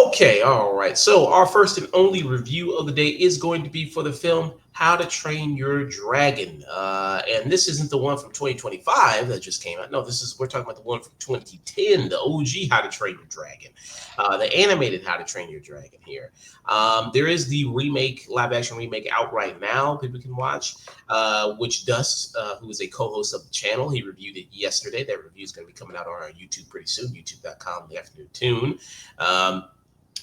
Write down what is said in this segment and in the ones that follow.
Okay, all right. So our first and only review of the day is going to be for the film How to Train Your Dragon. And this isn't the one from 2025 that just came out. No, we're talking about the one from 2010, the OG How to Train Your Dragon, the animated How to Train Your Dragon here. There is the remake, live action remake out right now. People can watch, which Dust, who is a co-host of the channel, he reviewed it yesterday. That review is going to be coming out on our YouTube pretty soon, youtube.com, the afternoon tune.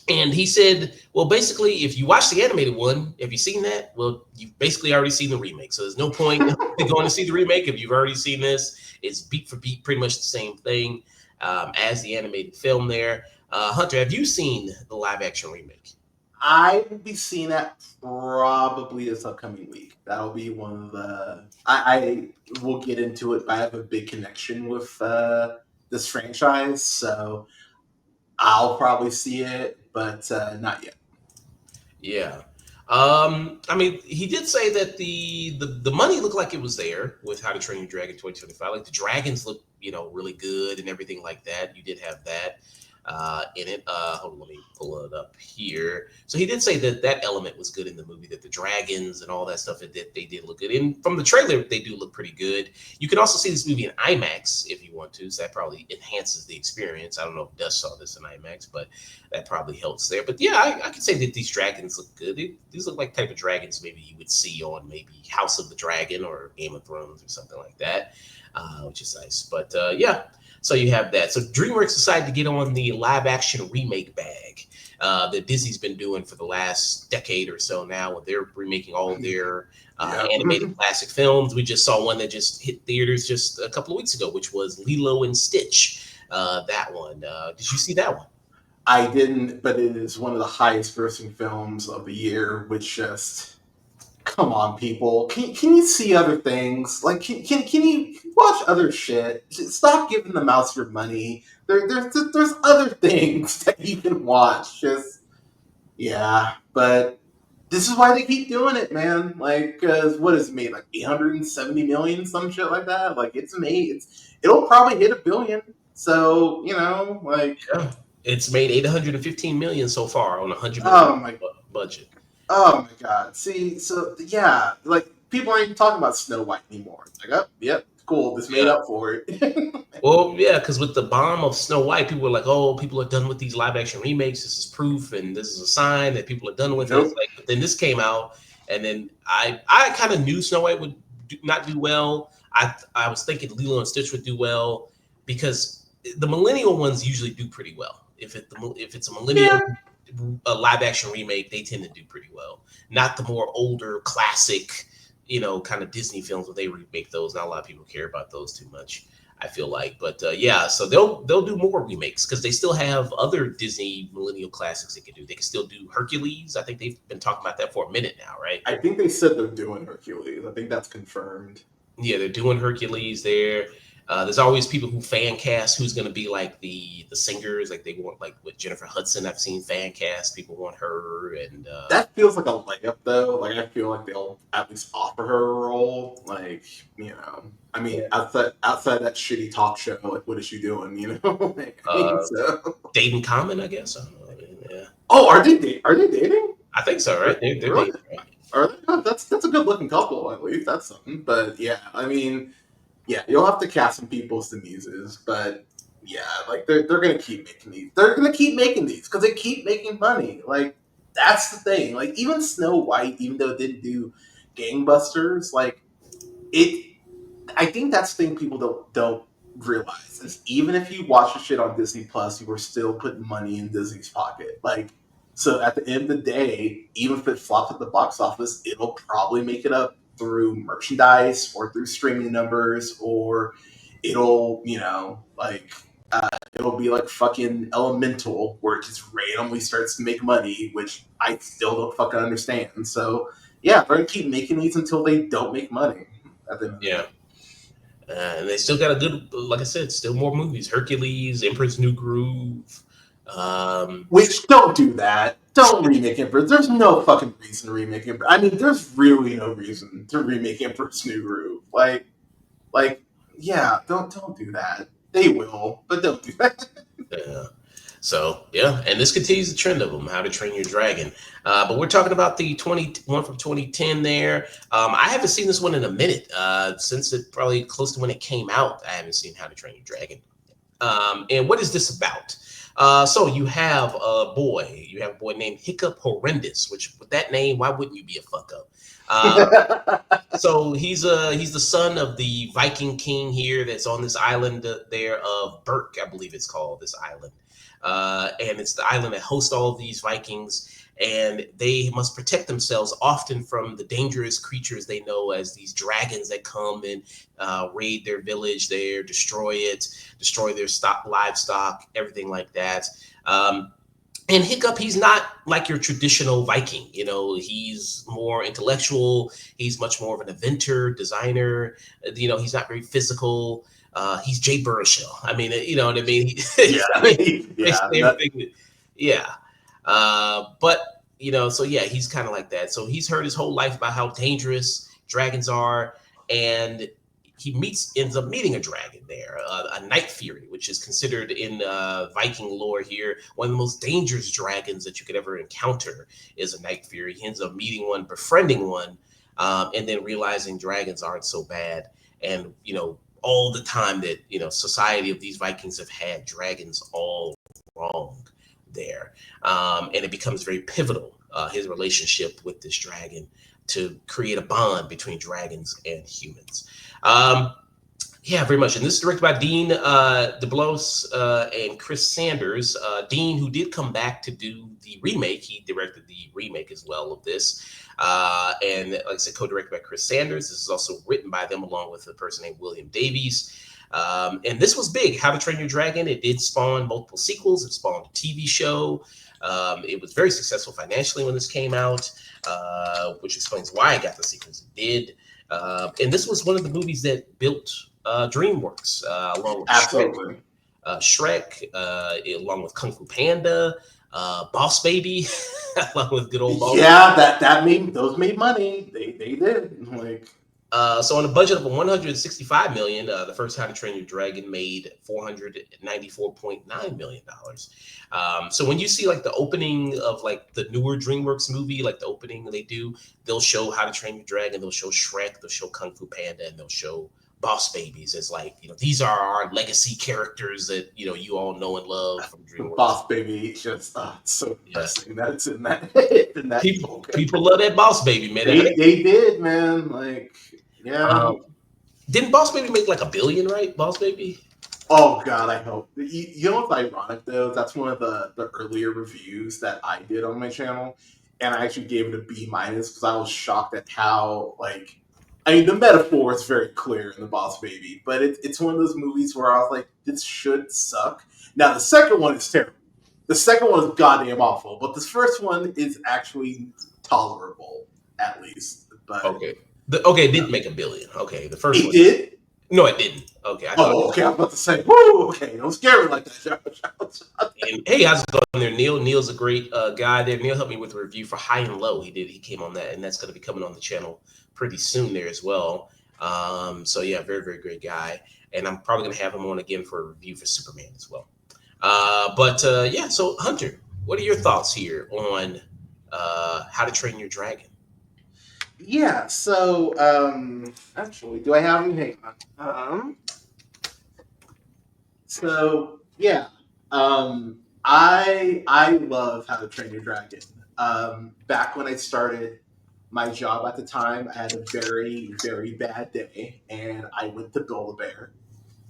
And he said, well, basically, if you watch the animated one, have you seen that? Well, you've basically already seen the remake. So there's no point in going to see the remake if you've already seen this. It's beat for beat, pretty much the same thing as the animated film there. Hunter, have you seen the live action remake? I will be seeing that probably this upcoming week. That'll be one of the. I will get into it. I have a big connection with this franchise, so I'll probably see it, but not yet. Yeah. I mean, he did say that the money looked like it was there with How to Train Your Dragon 2025. Like the dragons look, really good and everything like that. You did have that in it. Hold on, let me pull it up here. So he did say that that element was good in the movie, that the dragons and all that stuff that they did look good. And from the trailer, they do look pretty good. You can also see this movie in IMAX if you want to. So that probably enhances the experience. I don't know if Dust saw this in IMAX, but that probably helps there. But yeah, I can say that these dragons look good. These look like type of dragons maybe you would see on maybe House of the Dragon or Game of Thrones or something like that, which is nice. But yeah, so you have that. So DreamWorks decided to get on the live action remake bag that Disney's been doing for the last decade or so now, when they're remaking all of their animated classic films. We just saw one that just hit theaters just a couple of weeks ago, which was Lilo and Stitch. That one. Did you see that one? I didn't, but it is one of the highest grossing films of the year, which just come on, people. Can you see other things? Like, can you watch other shit? Stop giving the mouse your money. There's other things that you can watch. Just yeah, but this is why they keep doing it, man. Like, cause what is it made? Like 870 million, some shit like that. Like it's made. It'll probably hit 1 billion. So like. Yeah. It's made 815 million so far on a 100 million Oh my budget. Oh my god. See, so yeah, like people aren't even talking about Snow White anymore. It's like, oh, yep, cool. This made Yeah. up for it. Well, yeah, because with the bomb of Snow White, people were like, "Oh, people are done with these live action remakes. This is proof, and this is a sign that people are done with it." Nope. Like, but then this came out, and then I kind of knew Snow White would not do well. I was thinking Lilo and Stitch would do well because the millennial ones usually do pretty well. If it's a millennial Yeah. a live action remake, they tend to do pretty well. Not the more older classic, kind of Disney films when they remake those. Not a lot of people care about those too much, I feel like. But yeah, so they'll do more remakes because they still have other Disney millennial classics they can do. They can still do Hercules. I think they've been talking about that for a minute now, right? I think they said they're doing Hercules. I think that's confirmed. Yeah, they're doing Hercules there. There's always people who fan cast who's going to be like the singers, like they want like with Jennifer Hudson. I've seen fan cast people want her, and That feels like a layup, though. Like I feel like they'll at least offer her a role. Like I mean, outside that shitty talk show, like what is she doing? Like, so. Dayton Common, I guess. I don't know. I mean, yeah. Oh, are they dating? I think so, right? They're Really? dating, right? Are they? Oh, that's a good looking couple. At least that's something. But yeah, I mean, yeah, you'll have to cast some people as the muses, but yeah, like they're gonna keep making these. They're gonna keep making these because they keep making money. Like that's the thing. Like even Snow White, even though it didn't do gangbusters, like it. I think that's the thing people don't realize is even if you watch the shit on Disney Plus, you are still putting money in Disney's pocket. Like so, at the end of the day, even if it flops at the box office, it'll probably make it up through merchandise or through streaming numbers, or it'll like it'll be like fucking Elemental, where it just randomly starts to make money, which I still don't fucking understand. So yeah, they're gonna keep making these until they don't make money. At the end of the Yeah. day. And they still got a good, like I said, still more movies. Hercules, Emperor's New Groove. Which, don't do that. Don't remake Emperor. There's no fucking reason to remake Emperor. I mean, there's really no reason to remake Emperor's New Groove. Like, yeah, don't do that. They will, but don't do that. Yeah. So yeah, and this continues the trend of them. How to Train Your Dragon. But we're talking about the 21 from 2010. There, I haven't seen this one in a minute. Since it probably close to when it came out, I haven't seen How to Train Your Dragon. And what is this about? So you have a boy named Hiccup Horrendous. Which with that name, why wouldn't you be a fuck up? So he's the son of the Viking king here that's on this island there of Berk, I believe it's called this island, and it's the island that hosts all of these Vikings, and they must protect themselves often from the dangerous creatures they know as these dragons that come and raid their village, there destroy it, destroy their livestock, everything like that. And Hiccup, he's not like your traditional Viking. You know, he's more intellectual. He's much more of an inventor, designer. You know, he's not very physical. He's Jay Baruchel. I mean, you know what I mean? Basically everything. Yeah. But, you know, so yeah, he's kind of like that. So he's heard his whole life about how dangerous dragons are. And ends up meeting a dragon there, a Night Fury, which is considered in Viking lore here one of the most dangerous dragons that you could ever encounter is a Night Fury. He ends up meeting one, befriending one, and then realizing dragons aren't so bad. And you know, all the time that society of these Vikings have had dragons all wrong there, and it becomes very pivotal. His relationship with this dragon to create a bond between dragons and humans. Um, yeah, very much. And this is directed by Dean DeBlos and Chris Sanders. Dean, who did come back to do the remake, he directed the remake as well of this. And like I said, co-directed by Chris Sanders. This is also written by them along with a person named William Davies. And this was big. How to Train Your Dragon. It did spawn multiple sequels. It spawned a TV show. It was very successful financially when this came out, which explains why it got the sequels it did. And this was one of the movies that built DreamWorks, along with Absolutely. Shrek, along with Kung Fu Panda, Boss Baby, along with good old Boss. Yeah, those made money. They did. Like, so on a budget of 165 million, the first How to Train Your Dragon made 494.9 million dollars. So when you see like the opening of like the newer DreamWorks movie, like the opening they do, they'll show How to Train Your Dragon, they'll show Shrek, they'll show Kung Fu Panda, and they'll show Boss Babies as like, these are our legacy characters that you all know and love from DreamWorks. Boss Baby, just so depressing. That's in that. In that people love that Boss Baby, man. They did, man. Like, yeah. Didn't Boss Baby make like $1 billion, right? Boss Baby. Oh God, I hope. You know what's ironic though? That's one of the earlier reviews that I did on my channel, and I actually gave it a B- because I was shocked at how the metaphor is very clear in the Boss Baby, but it's one of those movies where I was like, this should suck. Now the second one is terrible. The second one is goddamn awful, but this first one is actually tolerable, at least. But okay, it didn't make $1 billion. Okay, the first one did. No, it didn't. Okay. I was about to say, woo, okay, don't scare me like that. And hey, how's it going there, Neil? Neil's a great guy there. Neil helped me with a review for High and Low. He came on that, and that's going to be coming on the channel pretty soon there as well. So yeah, very, very great guy. And I'm probably going to have him on again for a review for Superman as well. Yeah, so Hunter, what are your thoughts here on How to Train Your Dragon? Yeah, so actually, do I have any? Hang on. So yeah, I love How to Train Your Dragon. Back when I started my job at the time, I had a very, very bad day, and I went to Build-A-Bear,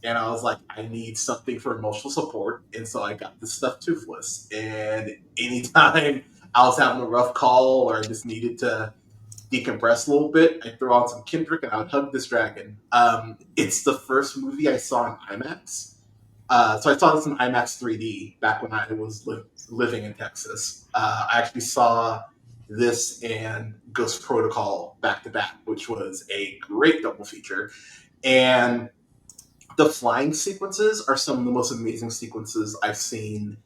and I was like, I need something for emotional support, and so I got this stuffed Toothless. And anytime I was having a rough call or I just needed to decompress a little bit, I throw on some Kendrick and I would hug this dragon. It's the first movie I saw in IMAX. So I saw this in IMAX 3D back when I was living in Texas. I actually saw this and Ghost Protocol back to back, which was a great double feature. And the flying sequences are some of the most amazing sequences I've seen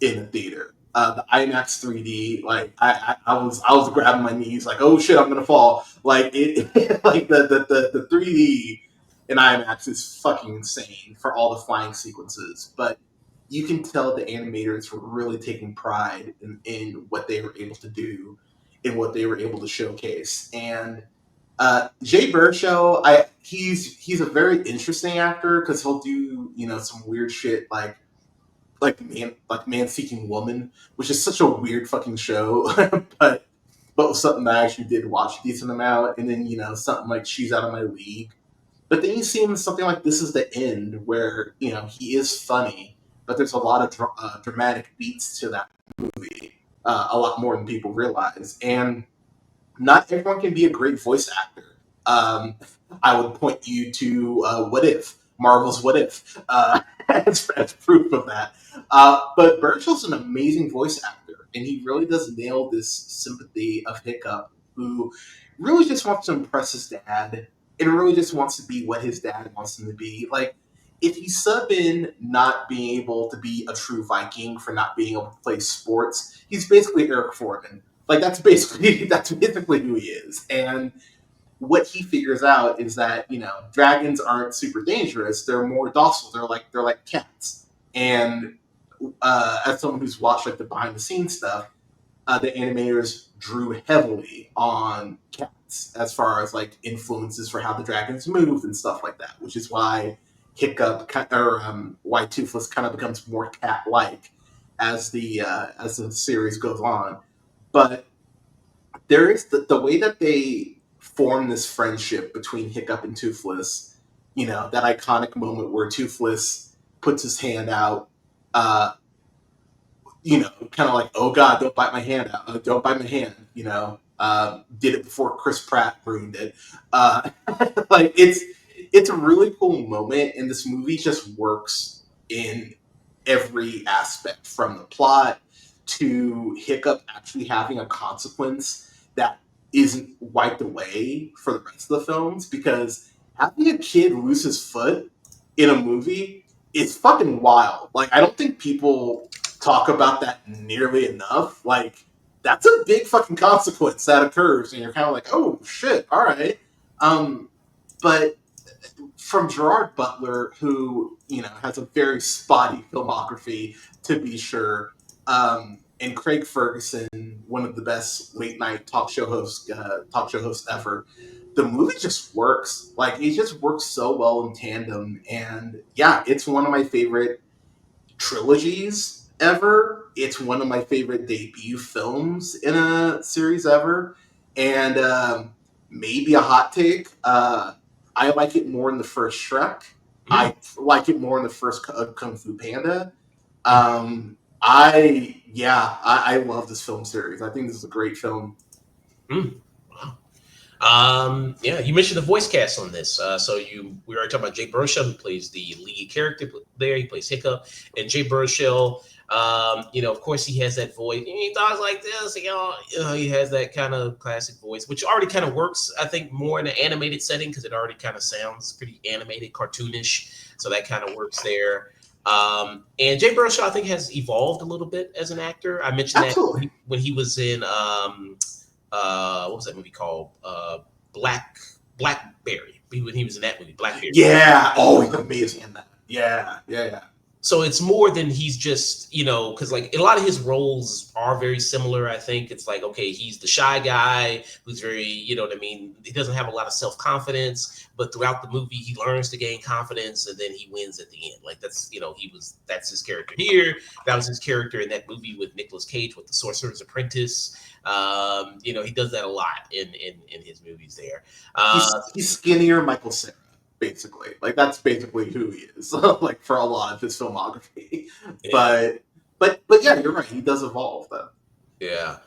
in a theater. The IMAX 3D, like I was grabbing my knees, like, oh shit, I'm gonna fall. Like like the 3D in IMAX is fucking insane for all the flying sequences. But you can tell the animators were really taking pride in what they were able to do, in what they were able to showcase. And Jay Baruchel, he's a very interesting actor because he'll do some weird shit like Man Seeking Woman, which is such a weird fucking show, but was something that I actually did watch a decent amount. And then something like She's Out of My League. But then you see him in something like This Is the End, where he is funny, but there's a lot of dramatic beats to that movie, a lot more than people realize. And not everyone can be a great voice actor. I would point you to What If, Marvel's What If, as proof of that. But Birchel's an amazing voice actor, and he really does nail this sympathy of Hiccup, who really just wants to impress his dad, and really just wants to be what his dad wants him to be. Like, if you sub in not being able to be a true Viking for not being able to play sports, he's basically Eric Foreman. Like that's basically who he is. And what he figures out is that dragons aren't super dangerous. They're more docile. They're like cats. And as someone who's watched like the behind the scenes stuff, the animators drew heavily on cats as far as like influences for how the dragons move and stuff like that, which is why why Toothless kind of becomes more cat-like as the series goes on. But there is the way that they form this friendship between Hiccup and Toothless. That iconic moment where Toothless puts his hand out, uh, kind of like, oh God, don't bite my hand out, don't bite my hand. Did it before Chris Pratt ruined it. Like it's a really cool moment, and this movie just works in every aspect, from the plot to Hiccup actually having a consequence that isn't wiped away for the rest of the films. Because having a kid lose his foot in a movie is fucking wild. Like, I don't think people talk about that nearly enough. Like, that's a big fucking consequence that occurs, and you're kind of like, oh shit, all right. Um, but from Gerard Butler, who has a very spotty filmography to be sure, and Craig Ferguson, one of the best late night talk show hosts ever. The movie just works. Like, it just works so well in tandem, and yeah, it's one of my favorite trilogies ever. It's one of my favorite debut films in a series ever, and maybe a hot take. I like it more in the first Shrek. I like it more in the first Kung Fu Panda. I love this film series. I think this is a great film. Mm. Wow. Yeah, you mentioned the voice cast on this. We already talking about Jay Baruchel, who plays the lead character there. He plays Hiccup, and Jay Baruchel. Of course, he has that voice. He talks like this. He has that kind of classic voice, which already kind of works. I think more in an animated setting because it already kind of sounds pretty animated, cartoonish. So that kind of works there. And Jay Baruchel, I think, has evolved a little bit as an actor. I mentioned that Absolutely. when he was in what was that movie called? Blackberry. When he was in that movie, Blackberry. Yeah. Oh, he's amazing in that. Yeah. Yeah. Yeah. So it's more than he's just, because like a lot of his roles are very similar. I think it's like, okay, he's the shy guy who's very, you know what I mean? He doesn't have a lot of self-confidence, but throughout the movie, he learns to gain confidence and then he wins at the end. Like that's his character here. That was his character in that movie with Nicolas Cage with The Sorcerer's Apprentice. He does that a lot in his movies there. He's skinnier Michael Cera, basically. Like, that's basically who he is. Like, for a lot of his filmography. Yeah. But yeah, you're right. He does evolve though. Yeah.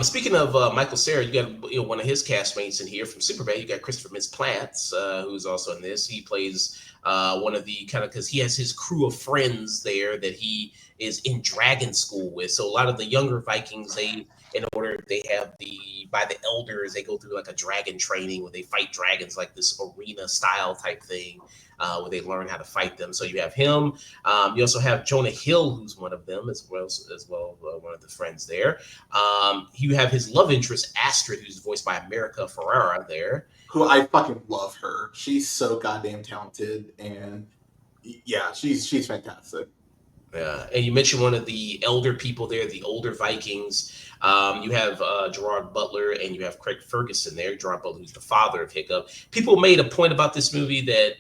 Speaking of Michael Cera, you got one of his castmates in here from Superbad. You got Christopher Mintz-Plasse, who's also in this. He plays one of the kind of because he has his crew of friends there that he is in dragon school with. So a lot of the younger Vikings, they have by the elders, they go through like a dragon training where they fight dragons, like this arena style type thing. where they learn how to fight them. So you have him. You also have Jonah Hill, who's one of them as well, one of the friends there. You have his love interest Astrid, who's voiced by America Ferrera there. Who I fucking love her. She's so goddamn talented, and yeah, she's fantastic. And you mentioned one of the elder people there, the older Vikings. You have Gerard Butler and you have Craig Ferguson there. Gerard Butler, who's the father of Hiccup. People made a point about this movie that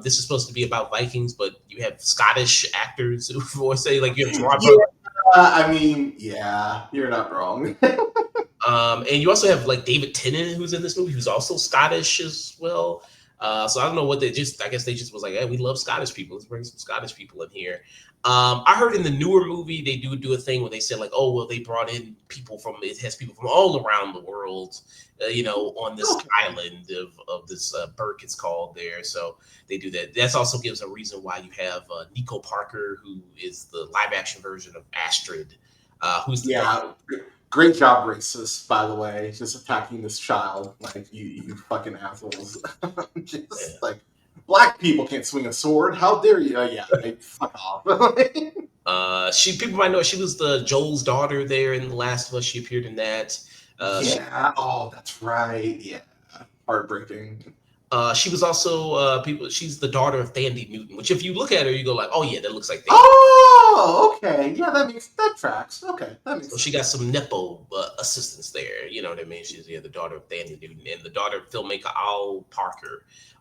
this is supposed to be about Vikings, but you have Scottish actors who voice say like you have Gerard Butler. I mean, yeah, you're not wrong. And you also have like David Tennant, who's in this movie, who's also Scottish as well. So I don't know what they just. I guess they just was like, "Hey, we love Scottish people. Let's bring some Scottish people in here." I heard in the newer movie they do a thing where they said like, "Oh, well, they brought in people from it has people from all around the world, on this island of this Burke it's called there." So they do that. That also gives a reason why you have Nico Parker, who is the live action version of Astrid, who's the Great job, racist, by the way, just attacking this child. Like, you fucking assholes. Just, like, black people can't swing a sword. How dare you? Yeah, like, fuck off. People might know she was the Joel's daughter there in The Last of Us. She appeared in that. That's right. Yeah. Heartbreaking. She was also she's the daughter of Thandie Newton, which if you look at her, you go like, oh yeah, that looks like Thandie. Oh, okay. Yeah, that tracks. Okay, that makes sense. She got some Nepo assistance there. You know what I mean? She's the daughter of Thandie Newton and the daughter of filmmaker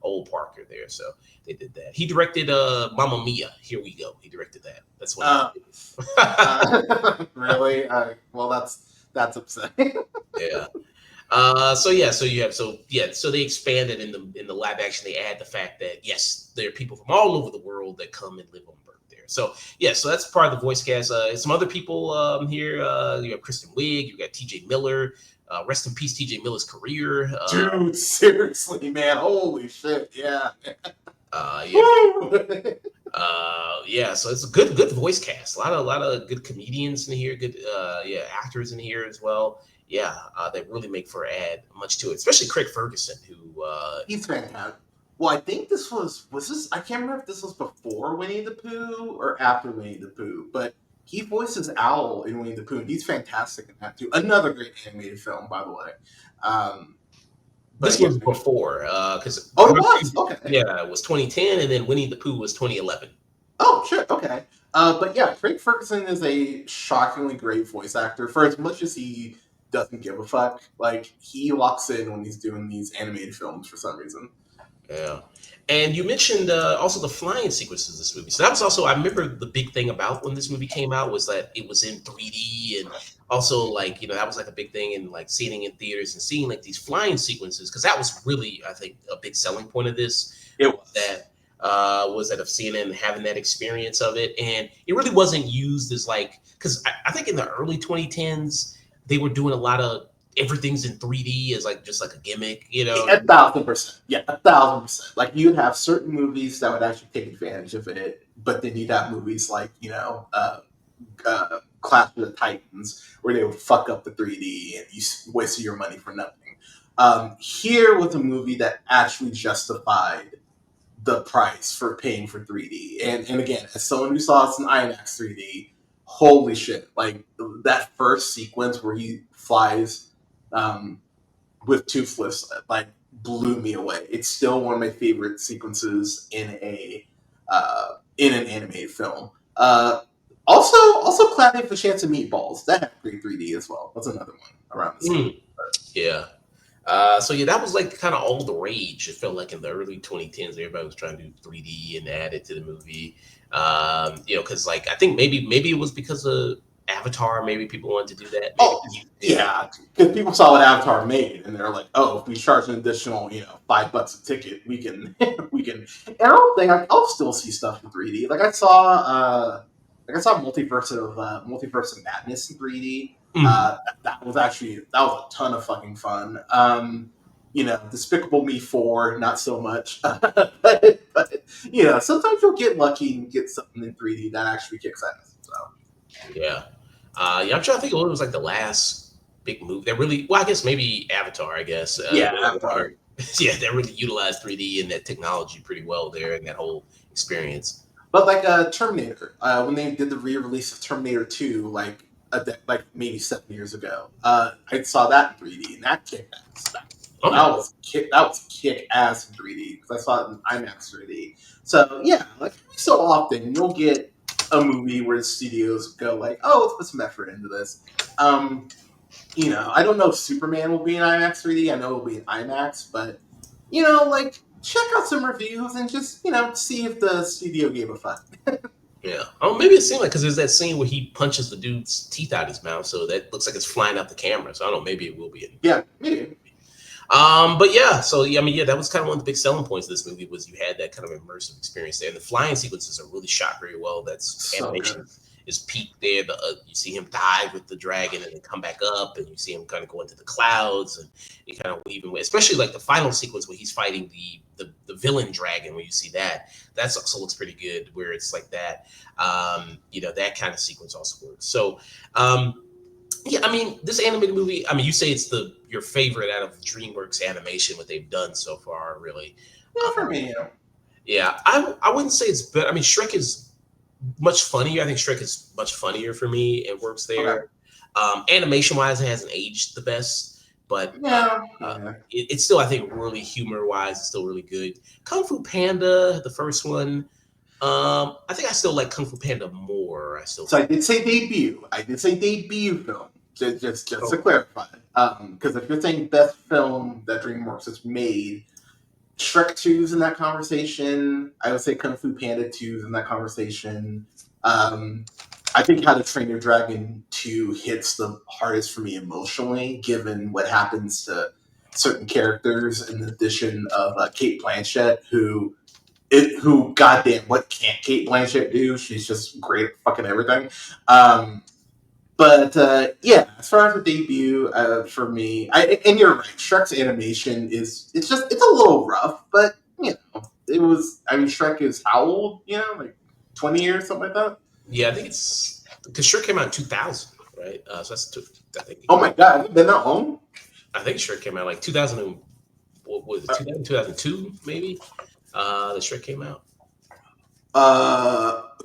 Old Parker there. So they did that. He directed Mamma Mia. Here we go. He directed that. That's what. Really? Well, that's upsetting. Yeah. So they expanded in the live action. They add the fact that yes, there are people from all over the world that come and live on Burke there. So so that's part of the voice cast. Some other people here. You have Kristen Wiig. You got T.J. Miller. Rest in peace, T.J. Miller's career. Dude, seriously, man, holy shit, yeah. So it's a good voice cast. A lot of good comedians in here. Good actors in here as well. That really make for add much to it, especially Craig Ferguson, who he's fantastic. Well, I think this was this. I can't remember if this was before Winnie the Pooh or after Winnie the Pooh, but he voices Owl in Winnie the Pooh. And he's fantastic in that too. Another great animated film, by the way. This was before, because it was okay. Yeah, it was 2010, and then Winnie the Pooh was 2011. Oh shit, okay. But yeah, Craig Ferguson is a shockingly great voice actor. For as much as he doesn't give a fuck, like he locks in when he's doing these animated films for some reason. Yeah, and you mentioned also the flying sequences of this movie. So that was also, I remember the big thing about when this movie came out was that it was in 3D, and also like that was like a big thing in like seeing it in theaters and seeing like these flying sequences, because that was really, I think, a big selling point of this. It was that of seeing it and having that experience of it, and it really wasn't used as like, because I think in the early 2010s they were doing a lot of everything's in 3D as like just like a gimmick, 1,000%. Yeah, 1,000%. Like you'd have certain movies that would actually take advantage of it, but then you'd have movies like Clash of the Titans where they would fuck up the 3D and you wasted your money for nothing. Here was a movie that actually justified the price for paying for 3D, and again, as someone who saw this in IMAX 3D, holy shit! Like that first sequence where he flies with Toothless, like blew me away. It's still one of my favorite sequences in an animated film. Also, Cloudy with a Chance of Meatballs, that had great 3D as well. That's another one around this time. Yeah. That was like kind of all the rage. It felt like in the early 2010s, everybody was trying to do 3D and add it to the movie. Because like I think maybe it was because of Avatar. Maybe people wanted to do that. Yeah, because people saw what Avatar made, and they're like, "Oh, if we charge an additional, $5 a ticket, we can." And I don't think I'll still see stuff in 3D. Like I saw Multiverse of Madness in 3D. That was a ton of fucking fun. Despicable Me 4, not so much. but sometimes you'll get lucky and get something in 3D that actually kicks ass. So yeah. I'm trying to think of what was like the last big movie that really. Well, I guess maybe Avatar. I guess. Avatar. Yeah, they really utilized 3D and that technology pretty well there and that whole experience. But like Terminator, when they did the re-release of Terminator 2, like maybe 7 years ago, I saw that in 3D, and that kicked ass. Oh, That was kick ass in 3D because I saw it in IMAX 3D. So yeah, like every so often you'll get a movie where the studios go like, oh, let's put some effort into this. Um, I don't know if Superman will be in IMAX 3D. I know it'll be in IMAX, but like check out some reviews and just see if the studio gave a fuck. yeah. Oh, maybe it seemed like because there's that scene where he punches the dude's teeth out his mouth, so that looks like it's flying out the camera. So I don't know. Maybe it will be in. Yeah, maybe. But yeah, so yeah, I mean, yeah, that was kind of one of the big selling points of this movie was you had that kind of immersive experience there, and the flying sequences are really shot very well. That's So animation good. is peaked there. You see him dive with the dragon and then come back up, and you see him kind of go into the clouds, and you kind of weave away. Especially like the final sequence where he's fighting the villain dragon, where you see that also looks pretty good. Where it's like that, that kind of sequence also works. So. Yeah, I mean, this animated movie. I mean, you say it's your favorite out of DreamWorks animation, what they've done so far, really. Yeah, for Um, me. yeah, I wouldn't say it's better. I mean, Shrek is much funnier. I think Shrek is much funnier for me. It works Okay. there. Animation wise, it hasn't aged the best, but Yeah. Yeah. it's still, I think, really humor wise, it's still really good. Kung Fu Panda, the first one. I think I still like Kung Fu Panda more. I still So I think. did say debut. I did say debut film. Just to Oh, clarify, because if you're saying best film that DreamWorks has made, Shrek 2's in that conversation. I would say Kung Fu Panda 2's in that conversation. Um, I think How to Train Your Dragon 2 hits the hardest for me emotionally, given what happens to certain characters, in addition of Kate Blanchett, who goddamn, what can't Kate Blanchett do? She's just great at fucking everything. Um, but yeah, as far as the debut for me, and you're right, Shrek's animation it's a little rough, but it was. I mean, Shrek is how old? 20 years, something like that. yeah, I think it's because Shrek came out in 2000, right? So I think it Oh came my out. god, has it been that long? I think Shrek came out like 2000. What was it? 2002 maybe. The Shrek came out,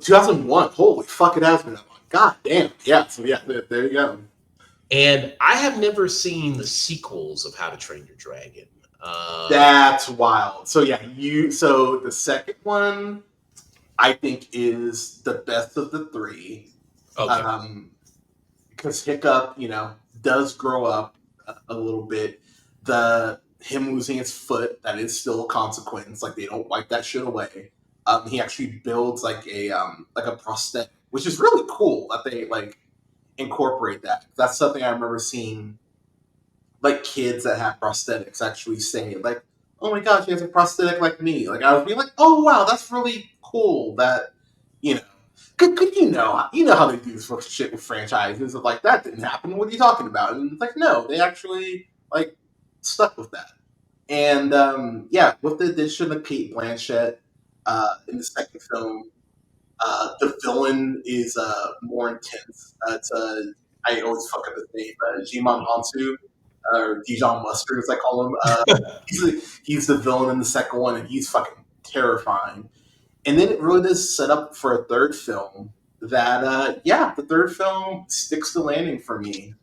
2001. Holy fuck, it has been that long. God damn. Yeah. So yeah, there you go. and I have never seen the sequels of How to Train Your Dragon. Uh, That's wild. So yeah, so the second one I think is the best of the three. okay, Um, because Hiccup, does grow up a little bit. The him losing his foot, that is still a consequence. Like they don't wipe that shit away. He actually builds like a prosthetic, which is really cool that they like incorporate that. That's something I remember seeing like kids that have prosthetics actually say like, "Oh my gosh, he has a prosthetic like me." Like I was being like, "Oh wow, that's really cool." That you know, could you know how they do this shit with franchises of like that didn't happen. What are you talking about? And it's like, no, they actually like stuck with that. And yeah, with the addition of Kate Blanchett in the second film, the villain is more intense. It's I always fuck up his name, Jimon Hansu, or Dijon Mustard, as I call him. He's the villain in the second one, and he's fucking terrifying. And then it really does set up for a third film. That yeah, the third film sticks the landing for me.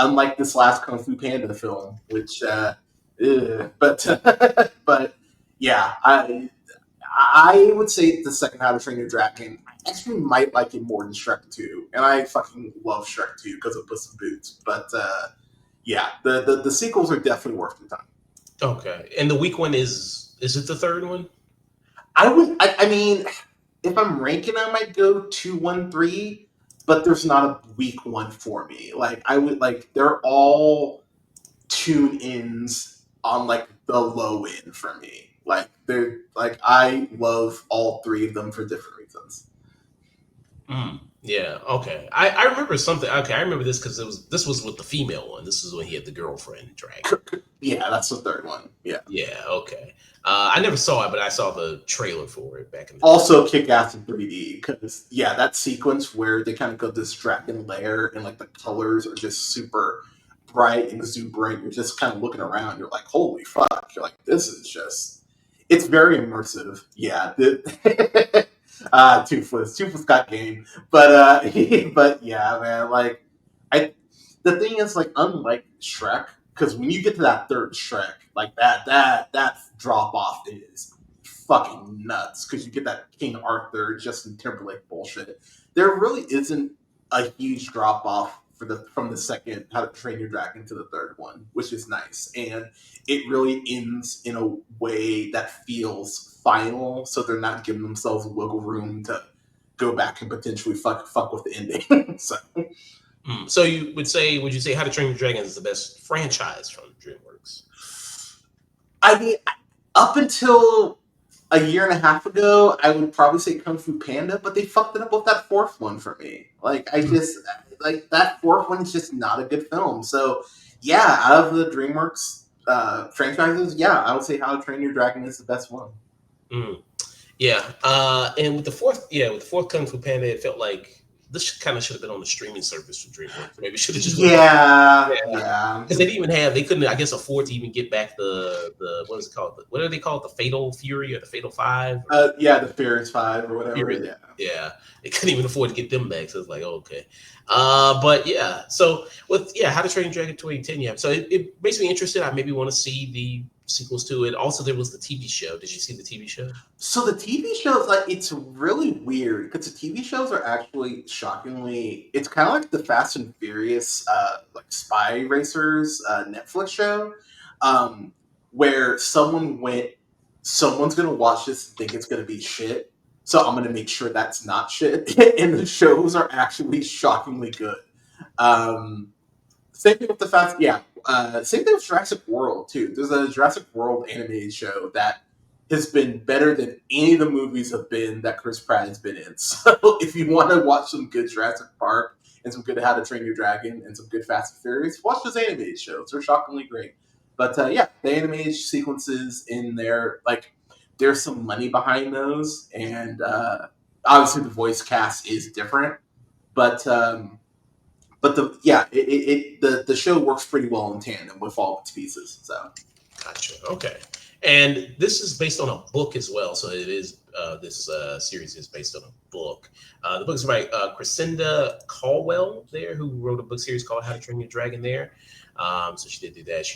Unlike this last Kung Fu Panda film, which but but yeah, I would say the second How to Train Your Dragon. I actually might like it more than Shrek 2, and I fucking love Shrek 2 because of Puss in Boots. But yeah, the sequels are definitely worth the time. okay, and the weak one is it the third one? I mean, if I'm ranking them, I'd go 2, 1, 3, but there's not a weak one for me. Like I would like they're all tune ins on like the low end for me. Like they're like I love all three of them for different reasons. Mm, yeah, okay. I remember something. Okay, I remember this because this was with the female one. This is when he had the girlfriend dragon. Yeah, that's the third one. Yeah. Yeah, okay. I never saw it, but I saw the trailer for it back in the day. Also kick ass in 3D because that sequence where they kind of go this dragon lair and like the colors are just super bright and exuberant. You're just kind of looking around. You're like, holy fuck! You're like, this is just. It's very immersive. Yeah. Toothless got game, but but yeah, man. Like, I. The thing is, like, unlike Shrek, because when you get to that third Shrek, like that drop off is fucking nuts because you get that King Arthur, Justin Timberlake bullshit. There really isn't a huge drop off from the second How to Train Your Dragon to the third one, which is nice, and it really ends in a way that feels final, so they're not giving themselves wiggle room to go back and potentially fuck with the ending. So. So would you say How to Train Your Dragon is the best franchise from DreamWorks? I mean, up until a year and a half ago, I would probably say Kung Fu Panda, but they fucked it up with that fourth one for me. Like, that fourth one is just not a good film. So, yeah, out of the DreamWorks franchises, yeah, I would say How to Train Your Dragon is the best one. Yeah, and with the fourth Kung Fu Panda, it felt like this kind of should have been on the streaming service for DreamWorks. Maybe should have just yeah, because they couldn't, I guess, afford to even get back the what is it called? What do they call it? The Fatal Fury or the Fatal Five? The Furious Five or whatever. Fury, yeah, they couldn't even afford to get them back. So it's like, okay, but yeah. So How to Train Your Dragon 2010. Yeah, so it makes me interested. I maybe want to see the sequels to it. Also, there was the TV show. Did you see the TV show? So the TV shows, like, it's really weird because the TV shows are actually shockingly. It's kind of like the Fast and Furious, like Spy Racers Netflix show, where someone's gonna watch this and think it's gonna be shit. So I'm gonna make sure that's not shit, and the shows are actually shockingly good. Same thing with the Fast, yeah. Same thing with Jurassic World too. There's a Jurassic World animated show that has been better than any of the movies have been that Chris Pratt has been in. So if you want to watch some good Jurassic Park and some good How to Train Your Dragon and some good Fast and Furious, watch those animated shows. They're shockingly great. But the animated sequences in there, like, there's some money behind those, and obviously the voice cast is different, but the show works pretty well in tandem with all its pieces. So, gotcha. Okay, and this is based on a book as well. So it is this series is based on a book. The book is by Crescenda Caldwell, there, who wrote a book series called How to Train Your Dragon. There, so she did do that.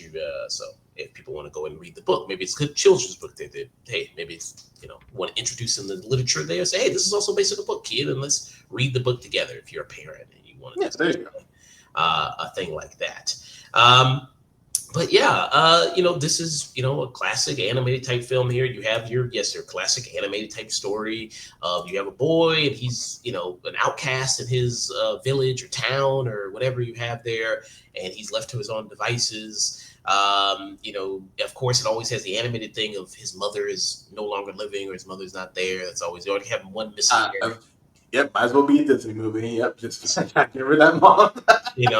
So if people want to go and read the book, maybe it's a good children's book. They did. Hey, maybe it's want to introduce them to the literature there. Say, hey, this is also based on a book, kid, and let's read the book together. If you're a parent and you want to, there you go. A thing like that. But this is a classic animated type film. Here you have your classic animated type story. You have a boy and he's an outcast in his village or town or whatever you have there, and he's left to his own devices. Of course, it always has the animated thing of his mother is no longer living or his mother's not there. That's always, you already have one missing. Yep, might as well be a Disney movie. Yep, just give her that mom.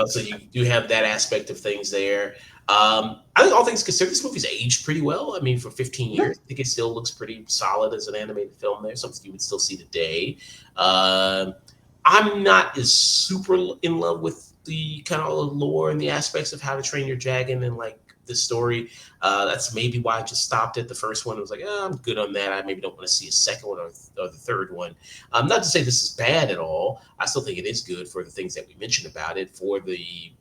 So you do have that aspect of things there. I think all things considered, this movie's aged pretty well. I mean, for 15 years, I think it still looks pretty solid as an animated film there. Something you would still see today. I'm not as super in love with the kind of lore and the aspects of How to Train Your Dragon and like the story. That's maybe why I just stopped at the first one. I was like, I'm good on that. I maybe don't want to see a second one or the third one. Not to say this is bad at all. I still think it is good for the things that we mentioned about it, for the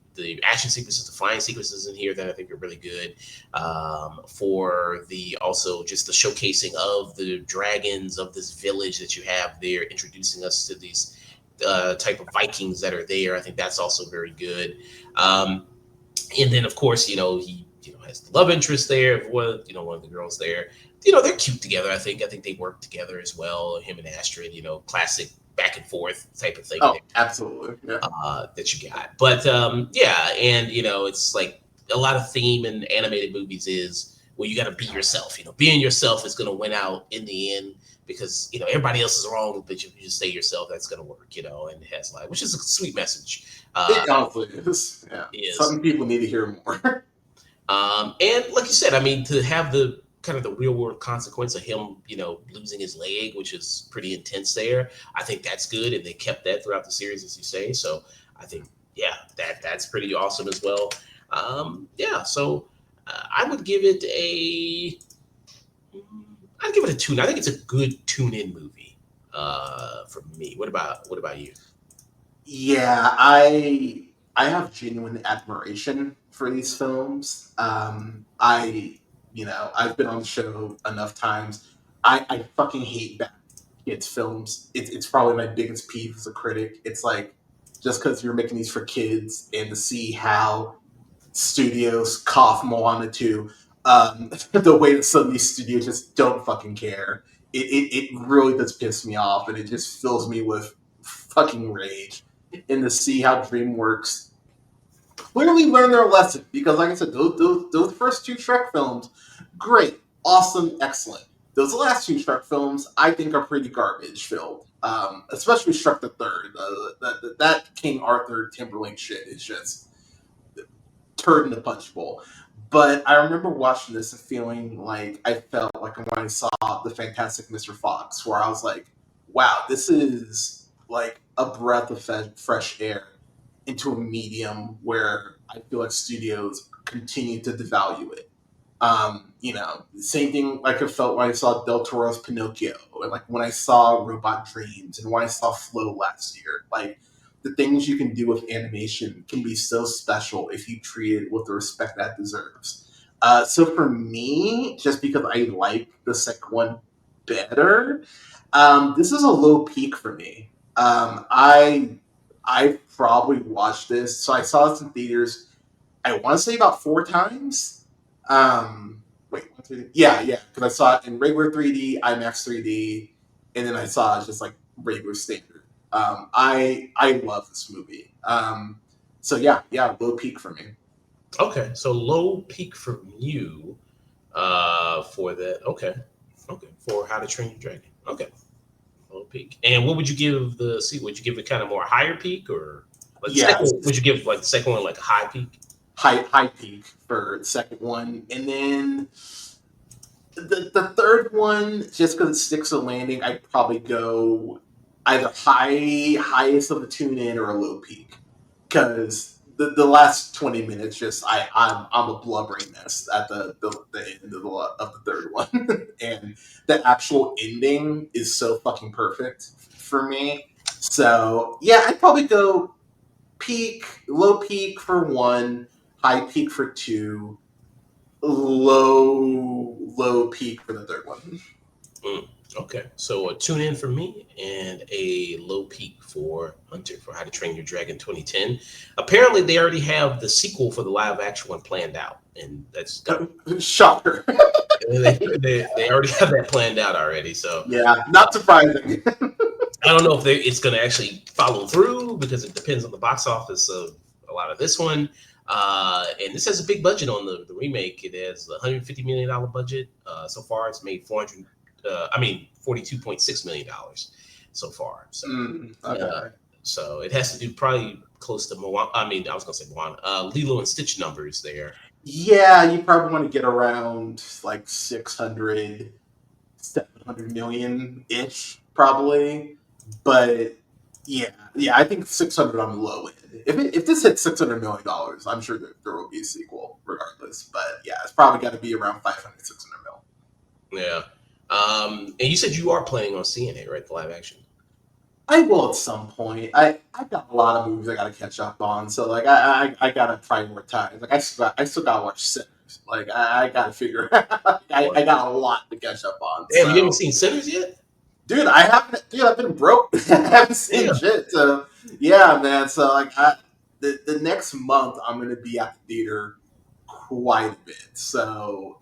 action sequences, the flying sequences in here that I think are really good. For the also just the showcasing of the dragons of this village that you have there, introducing us to these type of Vikings that are there. I think that's also very good. And then of course, he has the love interest there of one of the girls there. They're cute together. I think they work together as well. Him and Astrid, classic back and forth type of thing. Oh, absolutely. Yeah. That you got. But and it's like a lot of theme in animated movies is, well, you got to be yourself. Being yourself is going to win out in the end because everybody else is wrong, but you just stay yourself. That's going to work. And it has which is a sweet message. It honestly is. Yeah. Some people need to hear more. And like you said, I mean, to have the kind of the real world consequence of him, losing his leg, which is pretty intense there. I think that's good. And they kept that throughout the series, as you say. So I think, that's pretty awesome as well. Yeah, so I would give it a. I'd give it a tune. I think it's a good tune-in movie. For me. What about you? Yeah, I have genuine admiration for these films. I've been on the show enough times. I fucking hate bad kids films. It's probably my biggest peeve as a critic. It's like just because you're making these for kids and to see how studios cough Moana 2, the way that some of these studios just don't fucking care. It really does piss me off, and it just fills me with fucking rage. And to see how DreamWorks clearly learned their lesson, because, like I said, those first two Shrek films, great, awesome, excellent. Those last two Shrek films, I think, are pretty garbage filled. Especially Shrek the Third. That King Arthur Timberlake shit is just turd in the punch bowl. But I remember watching this and feeling like I felt like when I saw the Fantastic Mr. Fox, where I was like, wow, this is like a breath of fresh air into a medium where I feel like studios continue to devalue it. Same thing like I felt when I saw Del Toro's Pinocchio, and like when I saw Robot Dreams, and when I saw Flow last year. Like the things you can do with animation can be so special if you treat it with the respect that it deserves. So for me, just because I like the second one better, this is a low peak for me. I probably watched this. So I saw this in theaters. I want to say about four times. Wait, yeah, because I saw it in regular 3D, IMAX 3D, and then I saw it just like regular standard. I love this movie. So yeah, low peak for me. Okay, so low peak from you. For that. Okay, okay. For How to Train Your Dragon. Okay, low peak. And what would you give the sequel? Would you give it kind of more higher peak, or like the second? Yes, Would you give like the second one like a high peak? high peak for the second one, and then the third one, just because it sticks to the landing, I'd probably go either highest of the tune in or a low peak, because the last 20 minutes just I'm a blubbering mess at the end of the third one, and the actual ending is so fucking perfect for me. So yeah, I'd probably go low peak for one, high peak for two, low peak for the third one. Mm, okay, so a tune in for me and a low peak for Hunter for How to Train Your Dragon 2010. Apparently, they already have the sequel for the live action one planned out, and that's got Shocker. they already have that planned out already. So Yeah, not surprising. I don't know if it's going to actually follow through because it depends on the box office of a lot of this one. And this has a big budget on the remake. It has a $150 million budget. So far, it's made 400. $42.6 million so far. So, uh, Okay. so it has to do probably close to Moana. I mean, I was going to say Moana. Lilo and Stitch numbers there. Yeah, you probably want to get around like 600, 700 million ish, probably. But yeah, I think 600 on the low end. If this hits $600 million, I'm sure that there will be a sequel regardless. But yeah, it's probably got to be around 500, 600 mil. Yeah. And you said you are planning on seeing it, right? The live action. I will at some point. I've got a lot of movies I gotta catch up on, so like I gotta prioritize. Like I still gotta watch Sinners. Like I gotta figure. I got a lot to catch up on. Damn, you haven't So seen Sinners yet? dude, I haven't. Dude, I've been broke. I haven't seen Yeah. shit. So yeah, man. So like the next month I'm gonna be at the theater quite a bit. So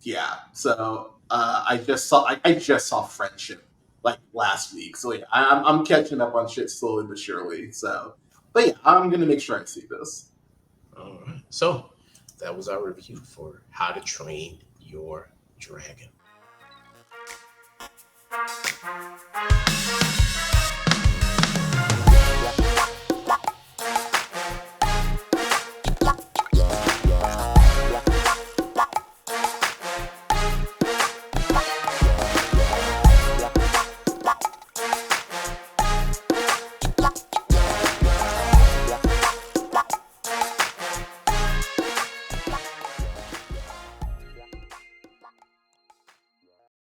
yeah. So I just saw Friendship like last week. So yeah, I'm catching up on shit slowly but surely. So, but yeah, I'm gonna make sure I see this. All right. So that was our review for How to Train Your Dragon.